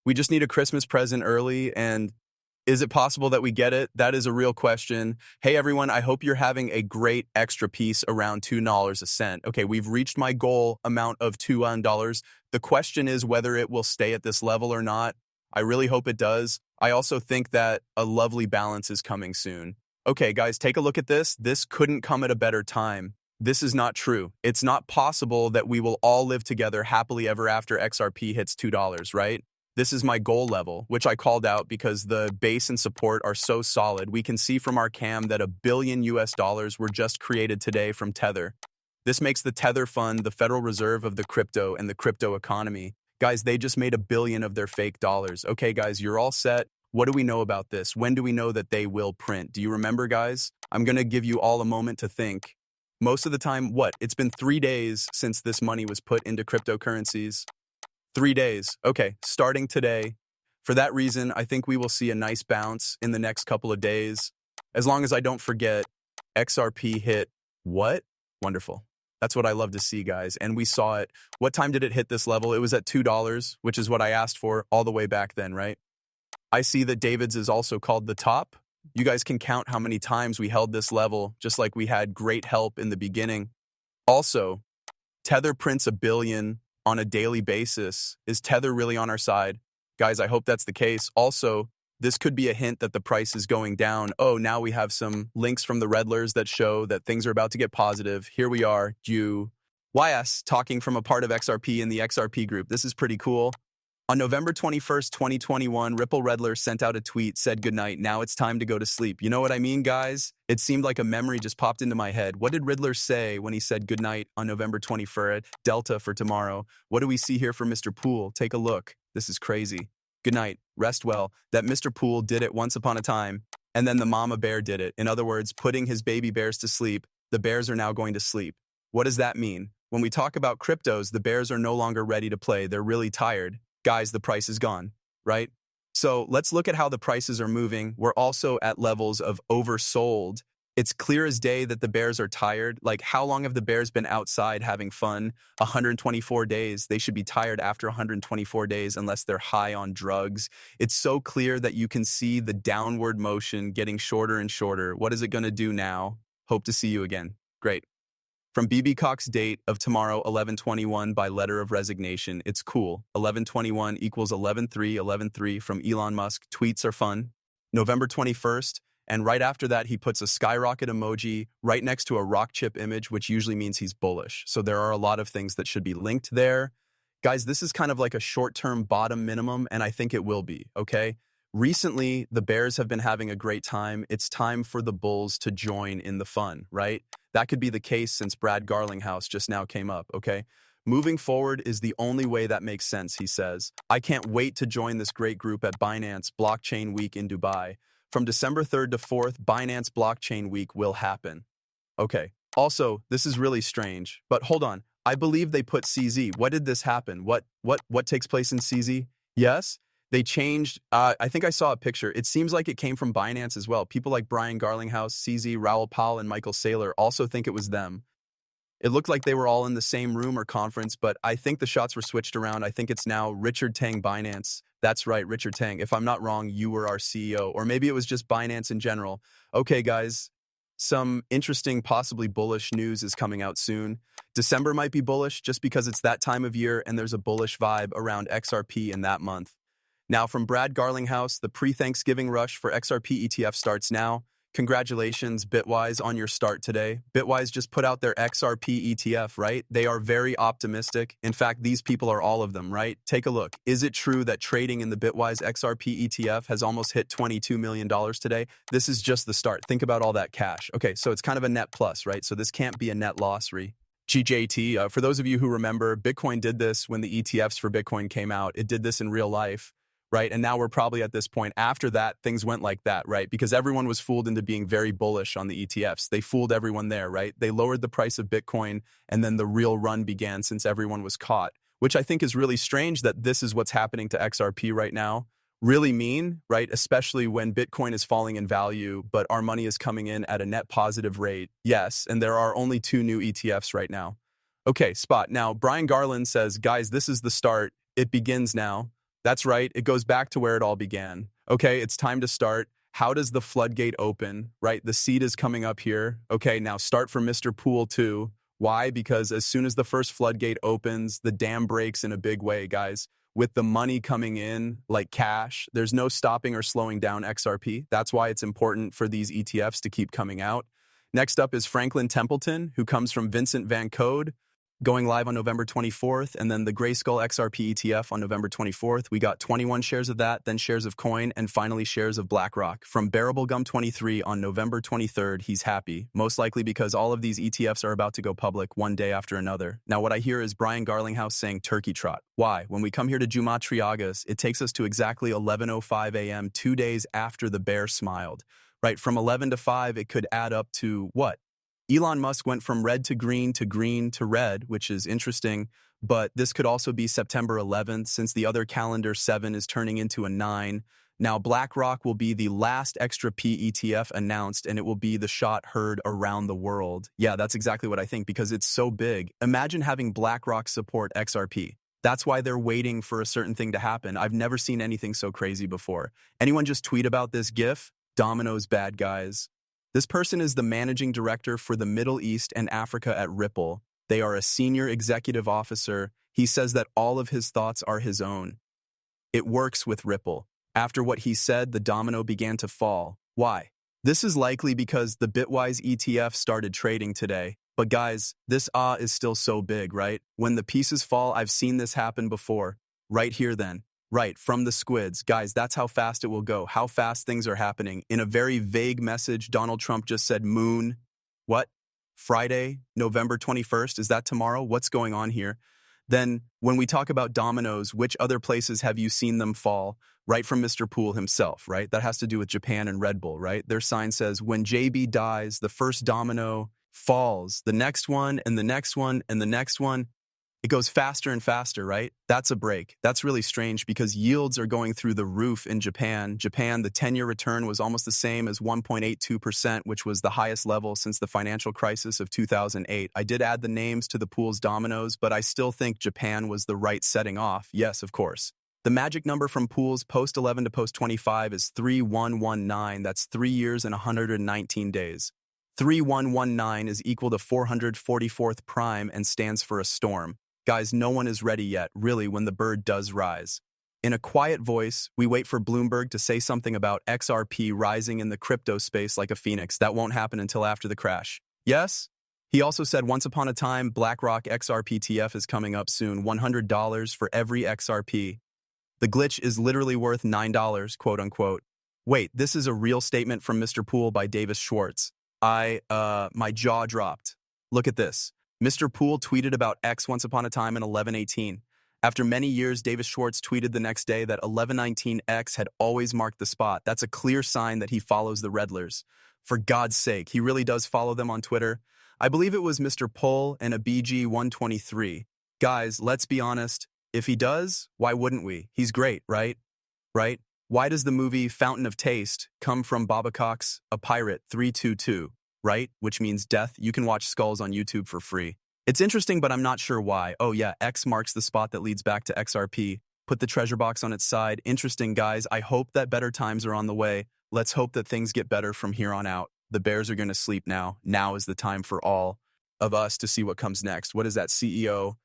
We just need a Christmas present early, and is it possible that we get it? That is a real question. Hey everyone, I hope you're having a great extra piece around $2 a cent. Okay, we've reached my goal amount of $2. The question is whether it will stay at this level or not. I really hope it does. I also think that a lovely balance is coming soon. Okay, guys, take a look at this. This couldn't come at a better time. This is not true. It's not possible that we will all live together happily ever after XRP hits $2, right? This is my goal level, which I called out because the base and support are so solid. We can see from our cam that $1 billion were just created today from Tether. This makes the Tether fund the Federal Reserve of the crypto and the crypto economy. Guys, they just made $1 billion of their fake dollars. Okay, guys, you're all set. What do we know about this? When do we know that they will print? Do you remember, guys? I'm going to give you all a moment to think. Most of the time, what? It's been 3 days since this money was put into cryptocurrencies. 3 days. Okay, starting today. For that reason, I think we will see a nice bounce in the next couple of days. As long as I don't forget, XRP hit what? Wonderful. That's what I love to see, guys. And we saw it. What time did it hit this level? It was at $2, which is what I asked for all the way back then, right? I see that David's is also called the top. You guys can count how many times we held this level, just like we had great help in the beginning. Also, Tether prints $1 billion on a daily basis. Is Tether really on our side? Guys, I hope that's the case. Also, this could be a hint that the price is going down. Oh, now we have some links from the Redlers that show that things are about to get positive. Here we are, YS, talking from a part of XRP in the XRP group. This is pretty cool. On November 21st, 2021, Ripple Redler sent out a tweet, said goodnight, now it's time to go to sleep. You know what I mean, guys? It seemed like a memory just popped into my head. What did Riddler say when he said goodnight on November 21st, Delta for tomorrow? What do we see here for Mr. Poole? Take a look. This is crazy. Good night. Rest well. That Mr. Poole did it once upon a time, and then the mama bear did it. In other words, putting his baby bears to sleep. The bears are now going to sleep. What does that mean? When we talk about cryptos, the bears are no longer ready to play. They're really tired. Guys, the price is gone, right? So let's look at how the prices are moving. We're also at levels of oversold. It's clear as day that the bears are tired. Like, how long have the bears been outside having fun? 124 days. They should be tired after 124 days unless they're high on drugs. It's so clear that you can see the downward motion getting shorter and shorter. What is it going to do now? Hope to see you again. Great. From BB Cox's date of tomorrow, 11/21, by letter of resignation, it's cool. 11/21 equals 11/3, 11/3 from Elon Musk. Tweets are fun. November 21st, and right after that, he puts a skyrocket emoji right next to a rock chip image, which usually means he's bullish. So there are a lot of things that should be linked there. Guys, this is kind of like a short-term bottom minimum, and I think it will be, okay? Recently, the bears have been having a great time. It's time for the bulls to join in the fun, right? That could be the case since Brad Garlinghouse just now came up, okay? Moving forward is the only way that makes sense, he says. I can't wait to join this great group at Binance Blockchain Week in Dubai. From December 3rd to 4th, Binance Blockchain Week will happen. Okay. Also, this is really strange, but hold on. I believe they put CZ. What did this happen? What takes place in CZ? Yes? They changed, I think I saw a picture. It seems like it came from Binance as well. People like Brian Garlinghouse, CZ, Raoul Pal, and Michael Saylor also think it was them. It looked like they were all in the same room or conference, but I think the shots were switched around. I think it's now Richard Tang Binance. That's right, Richard Tang. If I'm not wrong, you were our CEO. Or maybe it was just Binance in general. Okay, guys, some interesting, possibly bullish news is coming out soon. December might be bullish just because it's that time of year and there's a bullish vibe around XRP in that month. Now, from Brad Garlinghouse, the pre-Thanksgiving rush for XRP ETF starts now. Congratulations, Bitwise, on your start today. Bitwise just put out their XRP ETF, right? They are very optimistic. In fact, these people are all of them, right? Take a look. Is it true that trading in the Bitwise XRP ETF has almost hit $22 million today? This is just the start. Think about all that cash. Okay, so it's kind of a net plus, right? So this can't be a net loss, GJT. For those of you who remember, Bitcoin did this when the ETFs for Bitcoin came out. It did this in real life. Right? And now we're probably at this point. After that, things went like that, right? Because everyone was fooled into being very bullish on the ETFs. They fooled everyone there, right? They lowered the price of Bitcoin, and then the real run began since everyone was caught, which I think is really strange that this is what's happening to XRP right now. Really mean, right? Especially when Bitcoin is falling in value, but our money is coming in at a net positive rate. Yes, and there are only 2 new ETFs right now. Okay, spot. Now, Brian Garland says, guys, this is the start. It begins now. That's right. It goes back to where it all began. Okay, it's time to start. How does the floodgate open, right? The seed is coming up here. Okay, now start for Mr. Pool 2. Why? Because as soon as the first floodgate opens, the dam breaks in a big way, guys. With the money coming in, like cash, there's no stopping or slowing down XRP. That's why it's important for these ETFs to keep coming out. Next up is Franklin Templeton, who comes from Vincent Van Code, going live on November 24th, and then the Grayskull XRP ETF on November 24th. We got 21 shares of that, then shares of Coin, and finally shares of BlackRock. From Bearable Gum 23 on November 23rd, he's happy, most likely because all of these ETFs are about to go public one day after another. Now, what I hear is Brian Garlinghouse saying turkey trot. Why? When we come here to Jumat Triagas, it takes us to exactly 11:05 a.m., 2 days after the bear smiled. Right, from 11 to 5, it could add up to what? Elon Musk went from red to green to red, which is interesting, but this could also be September 11th since the other calendar 7 is turning into a 9. Now, BlackRock will be the last extra P ETF announced, and it will be the shot heard around the world. Yeah, that's exactly what I think because it's so big. Imagine having BlackRock support XRP. That's why they're waiting for a certain thing to happen. I've never seen anything so crazy before. Anyone just tweet about this GIF? Domino's bad guys. This person is the managing director for the Middle East and Africa at Ripple. They are a senior executive officer. He says that all of his thoughts are his own. It works with Ripple. After what he said, the domino began to fall. Why? This is likely because the Bitwise ETF started trading today. But guys, this is still so big, right? When the pieces fall, I've seen this happen before. Right here then. Right, from the squids. Guys, that's how fast it will go, how fast things are happening. In a very vague message, Donald Trump just said moon. What? Friday, November 21st? Is that tomorrow? What's going on here? Then, when we talk about dominoes, which other places have you seen them fall? Right from Mr. Poole himself, right? That has to do with Japan and Red Bull, right? Their sign says, when JB dies, the first domino falls. The next one, and the next one, and the next one. It goes faster and faster, right? That's a break. That's really strange because yields are going through the roof in Japan. Japan, the 10-year return was almost the same as 1.82%, which was the highest level since the financial crisis of 2008. I did add the names to the pool's dominoes, but I still think Japan was the right setting off. Yes, of course. The magic number from pools post 11 to post 25 is 3119. That's 3 years and 119 days. 3119 is equal to 444th prime and stands for a storm. Guys, no one is ready yet, really, when the bird does rise. In a quiet voice, we wait for Bloomberg to say something about XRP rising in the crypto space like a phoenix. That won't happen until after the crash. Yes? He also said once upon a time, BlackRock XRPTF is coming up soon, $100 for every XRP. The glitch is literally worth $9, quote unquote. Wait, this is a real statement from Mr. Poole by Davis Schwartz. My jaw dropped. Look at this. Mr. Poole tweeted about X once upon a time in 1118. After many years, Davis Schwartz tweeted the next day that 1119X had always marked the spot. That's a clear sign that he follows the Redlers. For God's sake, he really does follow them on Twitter. I believe it was Mr. Poll and a BG123. Guys, let's be honest. If he does, why wouldn't we? He's great, right? Right? Why does the movie Fountain of Taste come from Babacock's A Pirate 322? Right? Which means death. You can watch Skulls on YouTube for free. It's interesting, but I'm not sure why. Oh yeah, X marks the spot that leads back to XRP. Put the treasure box on its side. Interesting, guys. I hope that better times are on the way. Let's hope that things get better from here on out. The bears are going to sleep now. Now is the time for all of us to see what comes next. What is that, CEO?